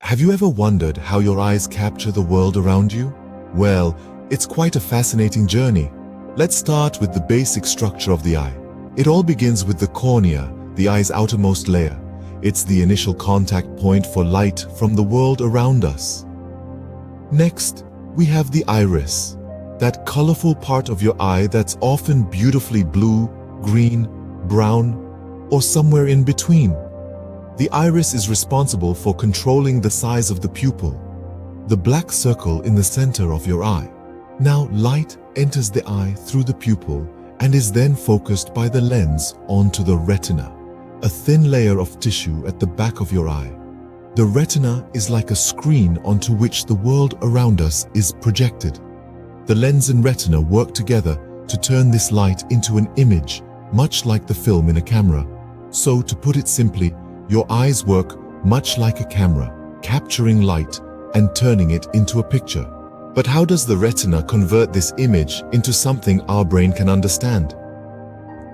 Have you ever wondered how your eyes capture the world around you? Well, it's quite a fascinating journey. Let's start with the basic structure of the eye. It all begins with the cornea, the eye's outermost layer. It's the initial contact point for light from the world around us. Next, we have the iris, that colorful part of your eye that's often beautifully blue, green, brown, or somewhere in between. The iris is responsible for controlling the size of the pupil, the black circle in the center of your eye. Now, light enters the eye through the pupil and is then focused by the lens onto the retina, a thin layer of tissue at the back of your eye. The retina is like a screen onto which the world around us is projected. The lens and retina work together to turn this light into an image, much like the film in a camera. So, to put it simply, your eyes work much like a camera, capturing light and turning it into a picture. But how does the retina convert this image into something our brain can understand?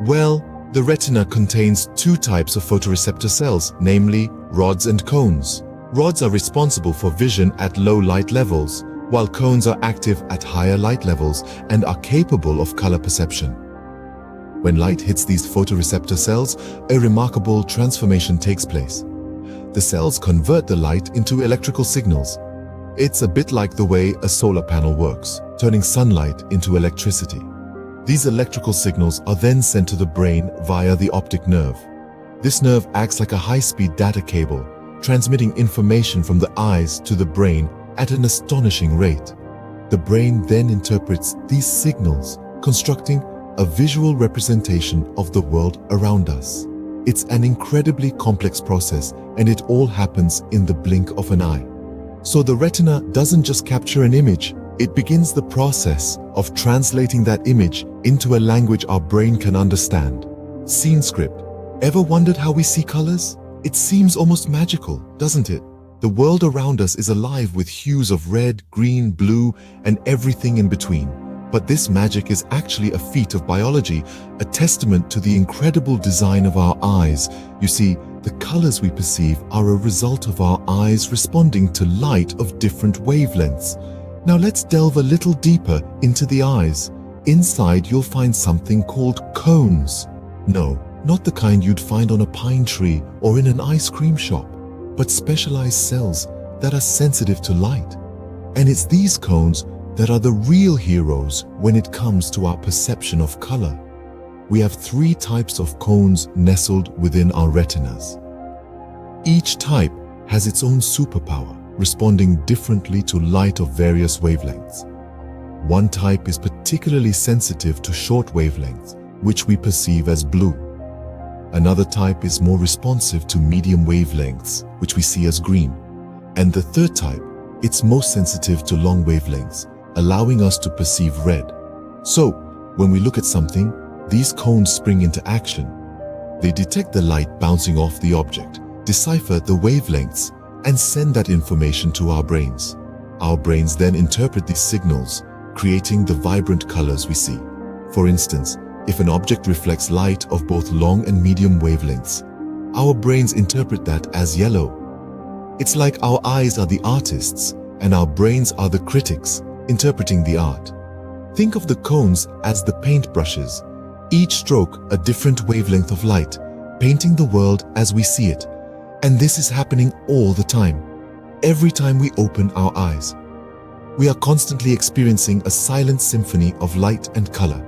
Well, the retina contains two types of photoreceptor cells, namely rods and cones. Rods are responsible for vision at low light levels, while cones are active at higher light levels and are capable of color perception. When light hits these photoreceptor cells, a remarkable transformation takes place. The cells convert the light into electrical signals. It's a bit like the way a solar panel works, turning sunlight into electricity. These electrical signals are then sent to the brain via the optic nerve. This nerve acts like a high-speed data cable, transmitting information from the eyes to the brain at an astonishing rate. The brain then interprets these signals, constructing a visual representation of the world around us. It's an incredibly complex process, and it all happens in the blink of an eye. So the retina doesn't just capture an image, it begins the process of translating that image into a language our brain can understand. Scene script. Ever wondered how we see colors? It seems almost magical, doesn't it? The world around us is alive with hues of red, green, blue, and everything in between. But this magic is actually a feat of biology, a testament to the incredible design of our eyes. You see, the colors we perceive are a result of our eyes responding to light of different wavelengths. Now let's delve a little deeper into the eyes. Inside you'll find something called cones. No, not the kind you'd find on a pine tree or in an ice cream shop, but specialized cells that are sensitive to light. And it's these cones that are the real heroes when it comes to our perception of color. We have three types of cones nestled within our retinas. Each type has its own superpower, responding differently to light of various wavelengths. One type is particularly sensitive to short wavelengths, which we perceive as blue. Another type is more responsive to medium wavelengths, which we see as green. And the third type, it's most sensitive to long wavelengths, allowing us to perceive red. So, when we look at something, these cones spring into action. They detect the light bouncing off the object, decipher the wavelengths, and send that information to our brains. Our brains then interpret these signals, creating the vibrant colors we see. For instance, if an object reflects light of both long and medium wavelengths, our brains interpret that as yellow. It's like our eyes are the artists, and our brains are the critics, interpreting the art. Think of the cones as the paintbrushes, each stroke a different wavelength of light, painting the world as we see it. And this is happening all the time, every time we open our eyes. We are constantly experiencing a silent symphony of light and color,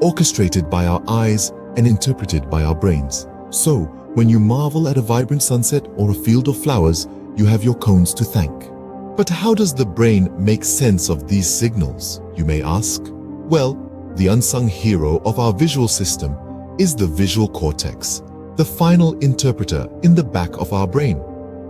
orchestrated by our eyes and interpreted by our brains. So, when you marvel at a vibrant sunset or a field of flowers, you have your cones to thank. But how does the brain make sense of these signals, you may ask? Well, the unsung hero of our visual system is the visual cortex, the final interpreter in the back of our brain.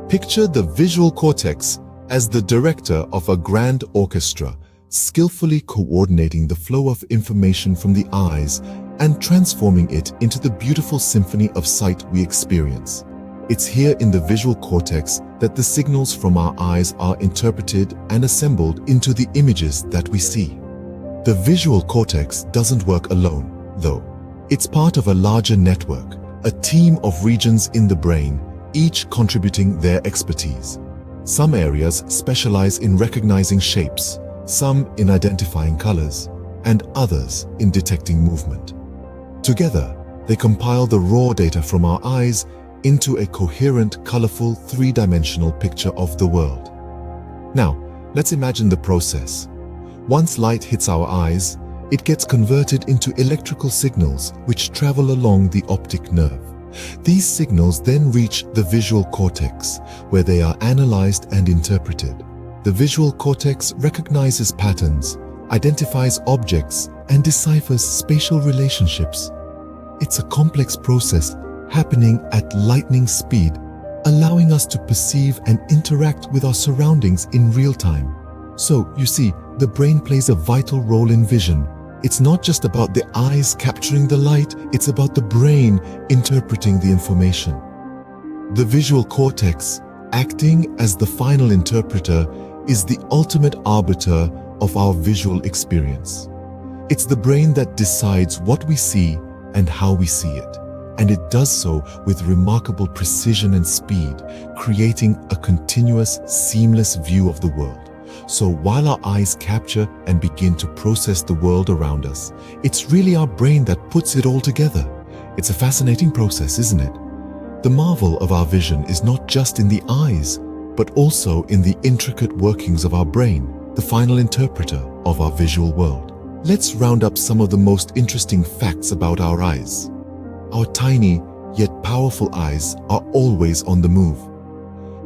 Picture the visual cortex as the director of a grand orchestra, skillfully coordinating the flow of information from the eyes and transforming it into the beautiful symphony of sight we experience. It's here in the visual cortex that the signals from our eyes are interpreted and assembled into the images that we see. The visual cortex doesn't work alone, though. It's part of a larger network, a team of regions in the brain, each contributing their expertise. Some areas specialize in recognizing shapes, some in identifying colors, and others in detecting movement. Together, they compile the raw data from our eyes into a coherent, colorful, three-dimensional picture of the world. Now, let's imagine the process. Once light hits our eyes, it gets converted into electrical signals which travel along the optic nerve. These signals then reach the visual cortex, where they are analyzed and interpreted. The visual cortex recognizes patterns, identifies objects, and deciphers spatial relationships. It's a complex process happening at lightning speed, allowing us to perceive and interact with our surroundings in real time. So, you see, the brain plays a vital role in vision. It's not just about the eyes capturing the light, it's about the brain interpreting the information. The visual cortex, acting as the final interpreter, is the ultimate arbiter of our visual experience. It's the brain that decides what we see and how we see it, and it does so with remarkable precision and speed, creating a continuous, seamless view of the world. So while our eyes capture and begin to process the world around us, it's really our brain that puts it all together. It's a fascinating process, isn't it? The marvel of our vision is not just in the eyes, but also in the intricate workings of our brain, the final interpreter of our visual world. Let's round up some of the most interesting facts about our eyes. Our tiny, yet powerful eyes are always on the move.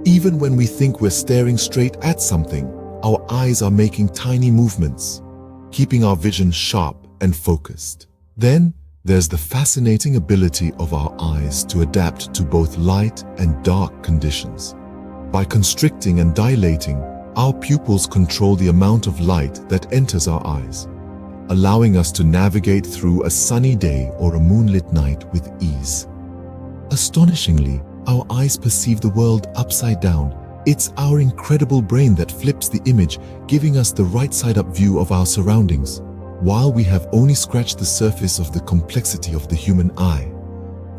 Even when we think we're staring straight at something, our eyes are making tiny movements, keeping our vision sharp and focused. Then, there's the fascinating ability of our eyes to adapt to both light and dark conditions. By constricting and dilating, our pupils control the amount of light that enters our eyes, allowing us to navigate through a sunny day or a moonlit night with ease. Astonishingly, our eyes perceive the world upside down. It's our incredible brain that flips the image, giving us the right-side-up view of our surroundings, while we have only scratched the surface of the complexity of the human eye.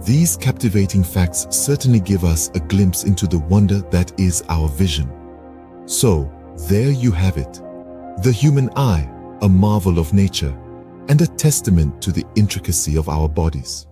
These captivating facts certainly give us a glimpse into the wonder that is our vision. So, there you have it. The human eye, a marvel of nature, and a testament to the intricacy of our bodies.